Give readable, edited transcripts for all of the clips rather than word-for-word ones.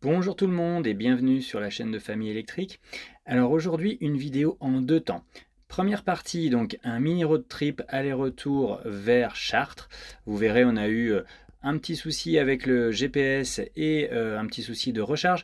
Bonjour tout le monde et bienvenue sur la chaîne de Famille Électrique. Alors aujourd'hui une vidéo en deux temps. Première partie, donc un mini road trip aller-retour vers Chartres. Vous verrez, on a eu un petit souci avec le GPS et un petit souci de recharge.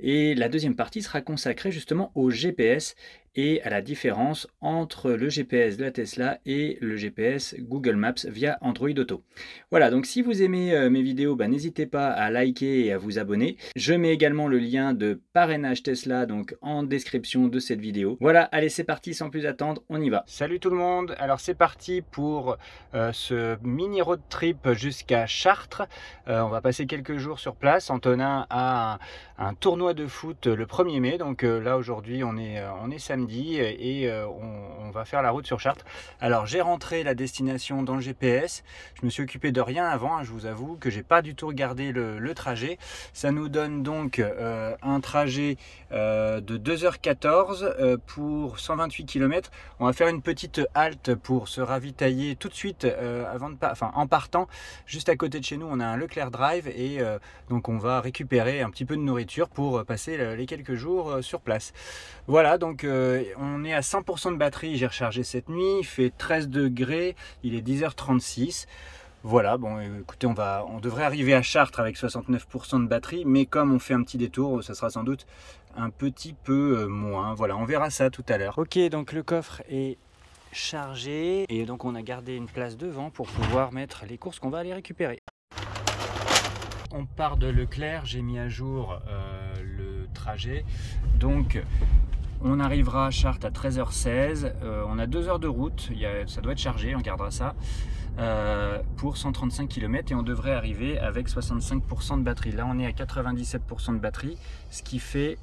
Et la deuxième partie sera consacrée justement au GPS et à la différence entre le GPS de la Tesla et le GPS Google Maps via Android Auto. Voilà, donc si vous aimez mes vidéos, n'hésitez pas à liker et à vous abonner. Je mets également le lien de parrainage Tesla donc en description de cette vidéo. Voilà, allez c'est parti, sans plus attendre, on y va. Salut tout le monde, alors c'est parti pour ce mini road trip jusqu'à Chartres. On va passer quelques jours sur place. Antonin a un tournoi de foot le 1er mai, donc là aujourd'hui on est samedi et on va faire la route sur Chartres. Alors j'ai rentré la destination dans le GPS, je me suis occupé de rien avant, je vous avoue que j'ai pas du tout regardé le trajet. Ça nous donne donc un trajet de 2h14 pour 128 km. On va faire une petite halte pour se ravitailler tout de suite en partant. Juste à côté de chez nous on a un Leclerc Drive et donc on va récupérer un petit peu de nourriture pour passer les quelques jours sur place. Voilà, donc on est à 100% de batterie, j'ai rechargé cette nuit, il fait 13 degrés, il est 10h36. Voilà, bon écoutez, on devrait arriver à Chartres avec 69% de batterie, mais comme on fait un petit détour, ça sera sans doute un petit peu moins. Voilà, on verra ça tout à l'heure. Ok, donc le coffre est chargé et donc on a gardé une place devant pour pouvoir mettre les courses qu'on va aller récupérer. On part de Leclerc, j'ai mis à jour le trajet, donc on arrivera à Chartres à 13h16, on a 2 heures de route, ça doit être chargé, on gardera ça, pour 135 km et on devrait arriver avec 65% de batterie. Là on est à 97% de batterie, ce qui fait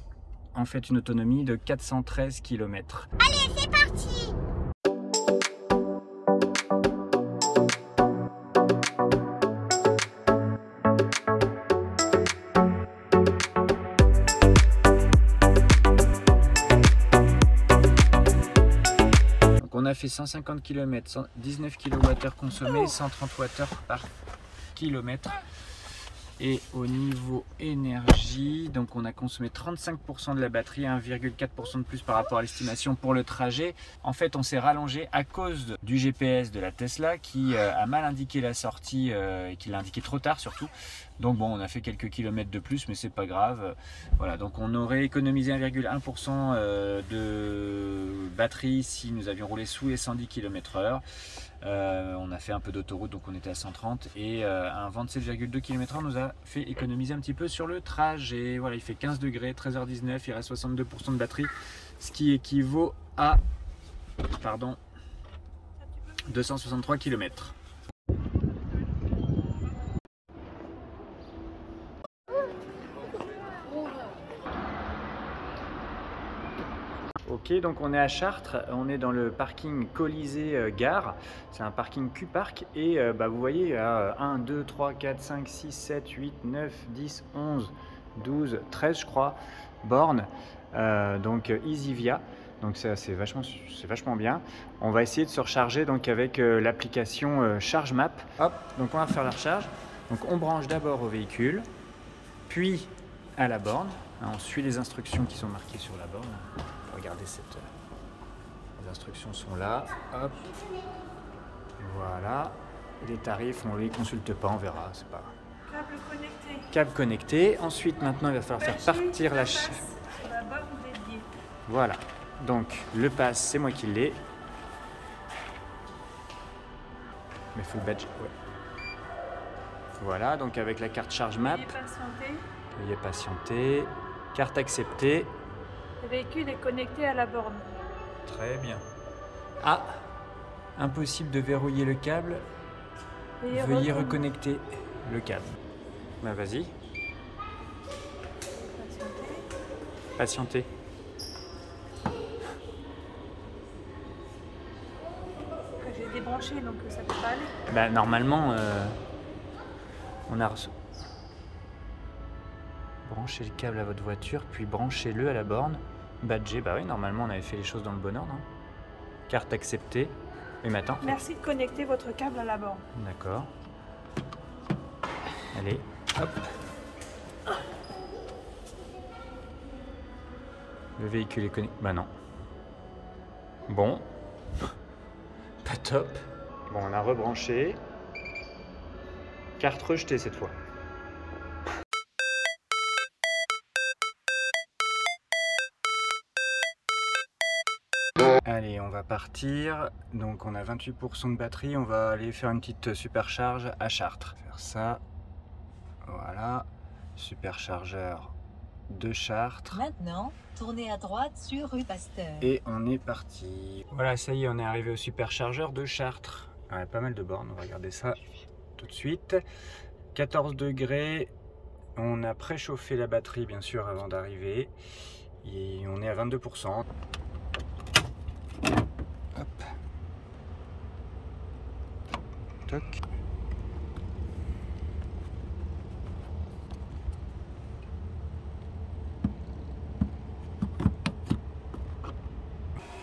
en fait une autonomie de 413 km. Allez, c'est parti! On a fait 150 km, 19 kWh consommés, 130 Wh par kilomètre. Et au niveau énergie, donc on a consommé 35% de la batterie, 1,4% de plus par rapport à l'estimation pour le trajet. En fait, on s'est rallongé à cause du GPS de la Tesla qui a mal indiqué la sortie et qui l'a indiqué trop tard surtout. Donc bon, on a fait quelques kilomètres de plus, mais c'est pas grave. Voilà, donc on aurait économisé 1,1% de batterie si nous avions roulé sous les 110 km/h. On a fait un peu d'autoroute, donc on était à 130 et un vent de 7,2 km/h nous a fait économiser un petit peu sur le trajet. Voilà, il fait 15 degrés, 13h19, il reste 62% de batterie, ce qui équivaut à 263 km. Ok, donc on est à Chartres, on est dans le parking Colisée Gare, c'est un parking Q-Park et vous voyez il y a 1, 2, 3, 4, 5, 6, 7, 8, 9, 10, 11, 12, 13 je crois, bornes, donc EasyVia, donc ça c'est vachement bien. On va essayer de se recharger donc avec l'application ChargeMap. Hop, donc on va faire la recharge, donc on branche d'abord au véhicule, puis à la borne, on suit les instructions qui sont marquées sur la borne. Regardez, les instructions sont là, hop, voilà, et les tarifs, on ne les consulte pas, on verra, c'est pas... Câble connecté. Câble connecté, ensuite maintenant il va falloir faire partir la... Voilà, donc le pass, c'est moi qui l'ai. Mais full badge, ouais. Voilà, donc avec la carte ChargeMap. Veuillez patienter. Carte acceptée. Le véhicule est connecté à la borne. Très bien. Ah, impossible de verrouiller le câble. Veuillez reconnecter le câble. Vas-y. Patientez. J'ai débranché donc ça peut pas aller. Normalement, on a branché le câble à votre voiture, puis branchez-le à la borne. Badgé, oui, normalement on avait fait les choses dans le bon ordre. Hein. Carte acceptée. Oui, mais attends. Merci de connecter votre câble à la borne. D'accord. Allez, hop. Le véhicule est connecté. Bah non. Bon. Pas top. Bon, on a rebranché. Carte rejetée cette fois. Allez, on va partir. Donc on a 28% de batterie. On va aller faire une petite supercharge à Chartres. Faire ça. Voilà. Superchargeur de Chartres. Maintenant, tournez à droite sur rue Pasteur. Et on est parti. Voilà, ça y est, on est arrivé au superchargeur de Chartres. Ouais, pas mal de bornes, on va regarder ça tout de suite. 14 degrés. On a préchauffé la batterie, bien sûr, avant d'arriver. Et on est à 22%. Hop. Toc.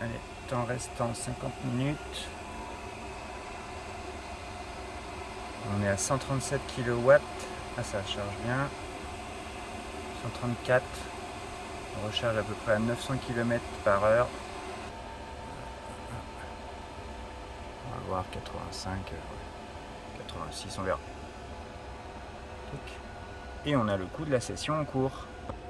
Allez, temps restant 50 minutes. On est à 137 kW. Ah, ça charge bien. 134. On recharge à peu près à 900 km/h. On va voir 85, 86, on verra. Et on a le coût de la session en cours.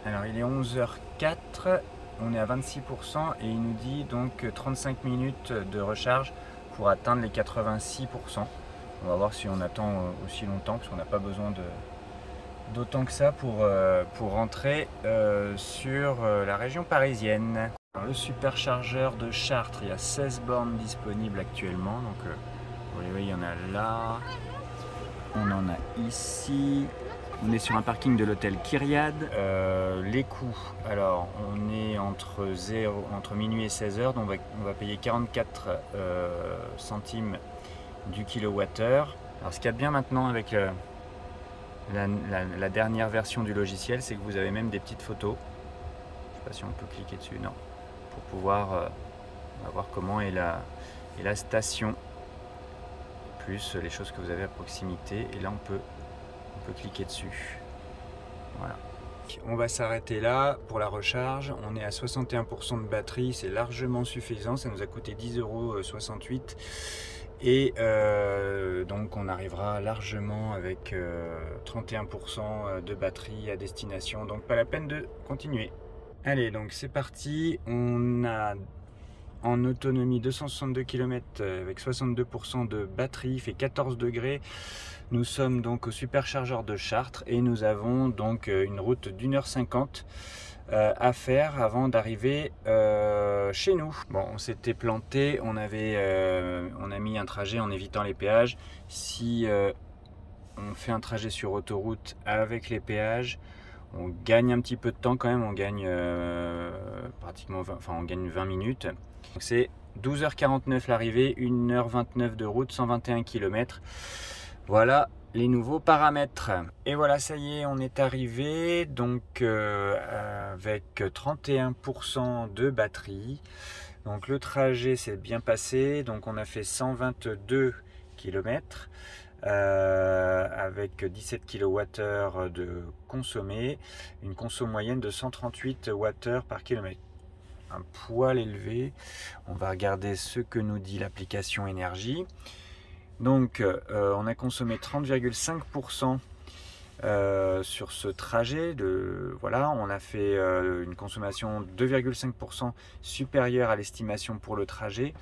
Alors il est 11h04, on est à 26% et il nous dit donc 35 minutes de recharge pour atteindre les 86%. On va voir si on attend aussi longtemps parce qu'on n'a pas besoin d'autant que ça pour rentrer sur la région parisienne. Alors, le superchargeur de Chartres, il y a 16 bornes disponibles actuellement. Donc vous voyez, il y en a là, on en a ici. On est sur un parking de l'hôtel Kyriade. Les coûts, alors on est entre minuit et 16h, donc on va payer 44 centimes du kilowattheure. Alors ce qu'il y a de bien maintenant avec la dernière version du logiciel, c'est que vous avez même des petites photos. Je ne sais pas si on peut cliquer dessus, non. Pour pouvoir on va voir comment est la station, plus les choses que vous avez à proximité. Et là on peut cliquer dessus. Voilà. On va s'arrêter là pour la recharge. On est à 61% de batterie, c'est largement suffisant. Ça nous a coûté 10,68 €. Et donc on arrivera largement avec 31% de batterie à destination. Donc pas la peine de continuer. Allez, donc c'est parti. On a en autonomie 262 km avec 62% de batterie, il fait 14 degrés. Nous sommes donc au superchargeur de Chartres et nous avons donc une route d'1h50 à faire avant d'arriver chez nous. Bon, on s'était planté, on a mis un trajet en évitant les péages. Si on fait un trajet sur autoroute avec les péages, on gagne un petit peu de temps quand même, on gagne pratiquement 20 minutes. Donc c'est 12h49 l'arrivée, 1h29 de route, 121 km. Voilà les nouveaux paramètres. Et voilà, ça y est, on est arrivé donc avec 31% de batterie. Donc le trajet s'est bien passé, donc on a fait 122 km avec 17 kWh de consommé, une conso moyenne de 138 Wh par kilomètre. Un poil élevé. On va regarder ce que nous dit l'application énergie. Donc on a consommé 30,5% sur ce trajet. Voilà, on a fait une consommation 2,5% supérieure à l'estimation pour le trajet.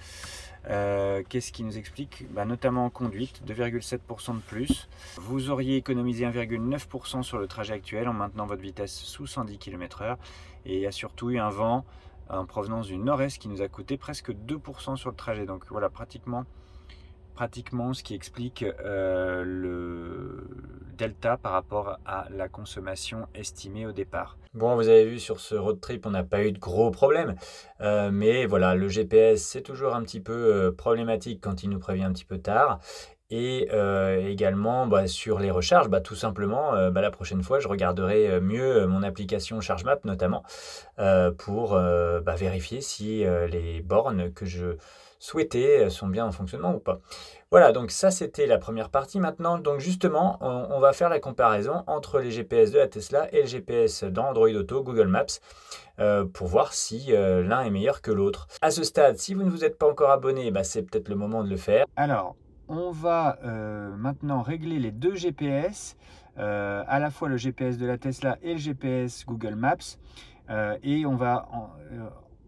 Qu'est-ce qui nous explique? Notamment en conduite, 2,7% de plus. Vous auriez économisé 1,9% sur le trajet actuel en maintenant votre vitesse sous 110 km/h. Et il y a surtout eu un vent en provenance du nord-est qui nous a coûté presque 2% sur le trajet. Donc voilà, pratiquement ce qui explique le delta par rapport à la consommation estimée au départ. Bon, vous avez vu, sur ce road trip, on n'a pas eu de gros problèmes. Mais voilà, le GPS, c'est toujours un petit peu problématique quand il nous prévient un petit peu tard. Et également sur les recharges, tout simplement, la prochaine fois, je regarderai mieux mon application ChargeMap notamment pour vérifier si les bornes que je souhaitais sont bien en fonctionnement ou pas. Voilà, donc ça c'était la première partie. Maintenant, donc justement, on va faire la comparaison entre les GPS de la Tesla et le GPS dans Android Auto, Google Maps, pour voir si l'un est meilleur que l'autre. À ce stade, si vous ne vous êtes pas encore abonné, c'est peut-être le moment de le faire. Alors, on va maintenant régler les deux GPS, à la fois le GPS de la Tesla et le GPS Google Maps, et on va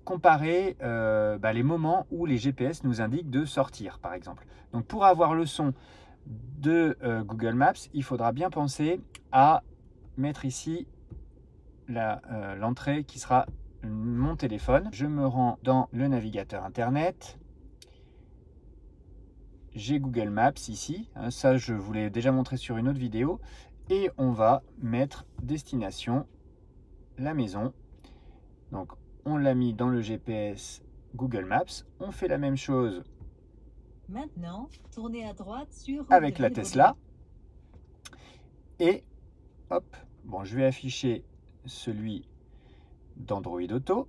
comparer les moments où les GPS nous indiquent de sortir, par exemple. Donc pour avoir le son de Google Maps, il faudra bien penser à mettre ici l'entrée qui sera mon téléphone. Je me rends dans le navigateur internet. J'ai Google Maps ici, ça je vous l'ai déjà montré sur une autre vidéo, et on va mettre destination, la maison. Donc on l'a mis dans le GPS Google Maps, on fait la même chose maintenant, tournez à droite sur avec la Tesla, et hop, bon je vais afficher celui d'Android Auto.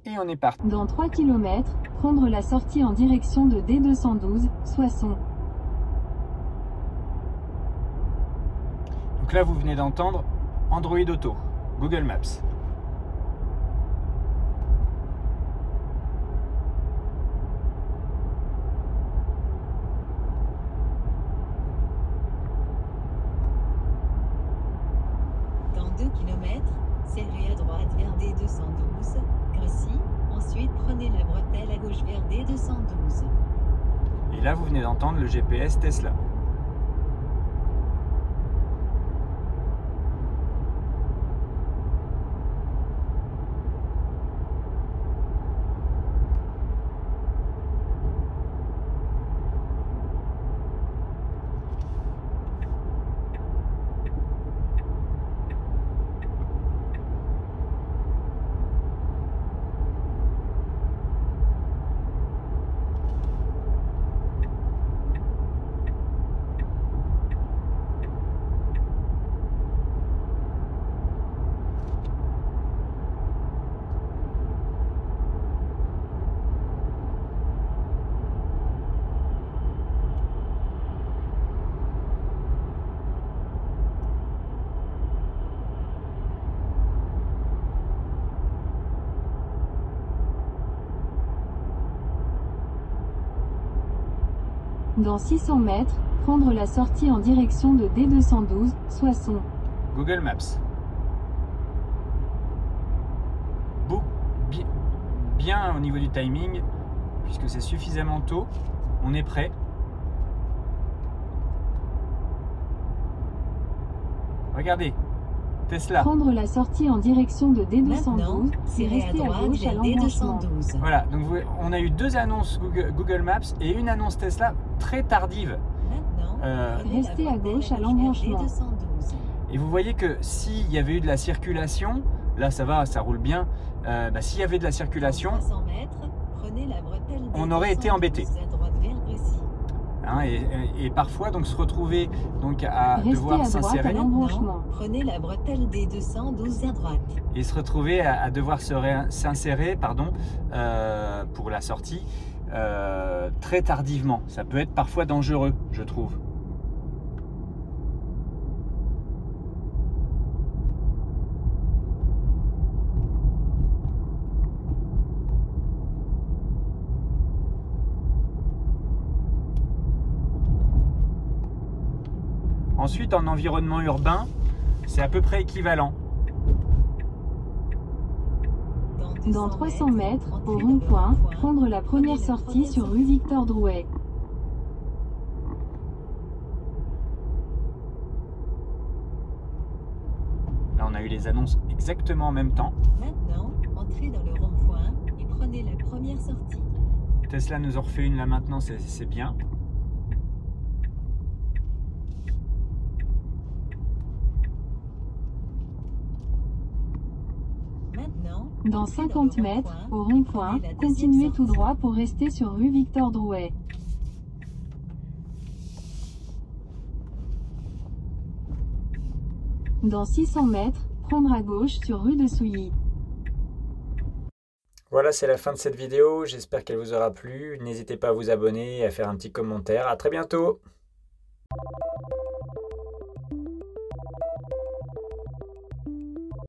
Et on est parti. Dans 3 km, prendre la sortie en direction de D212, Soissons. Donc là, vous venez d'entendre Android Auto, Google Maps. Dans 2 km, serrez à droite vers D212, Gracie. Ensuite, prenez la bretelle à gauche vers D212. Et là, vous venez d'entendre le GPS Tesla. Dans 600 mètres, prendre la sortie en direction de D212, Soissons. Google Maps. Bien au niveau du timing, puisque c'est suffisamment tôt. On est prêt. Regardez, Tesla. Prendre la sortie en direction de D212, c'est rester à gauche à l'embranchement. Voilà, donc on a eu deux annonces Google Maps et une annonce Tesla très tardive. Rester à gauche à l'embranchement. Et vous voyez que s'il y avait eu de la circulation, là ça va, ça roule bien. S'il y avait de la circulation, on aurait été embêté. Et parfois donc se retrouver donc à devoir s'insérer. Prenez la bretelle des 212 à droite. Et se retrouver à devoir s'insérer pour la sortie très tardivement. Ça peut être parfois dangereux, je trouve. Ensuite, en environnement urbain, c'est à peu près équivalent. Dans 300 mètres, au rond-point, prendre la première sortie sur rue Victor Drouet. Là, on a eu les annonces exactement en même temps. Maintenant, entrez dans le rond-point et prenez la première sortie. Tesla nous en refait une là maintenant, c'est bien. Dans 50 mètres, au rond-point, continuez tout droit pour rester sur rue Victor Drouet. Dans 600 mètres, prendre à gauche sur rue de Souilly. Voilà, c'est la fin de cette vidéo. J'espère qu'elle vous aura plu. N'hésitez pas à vous abonner et à faire un petit commentaire. À très bientôt!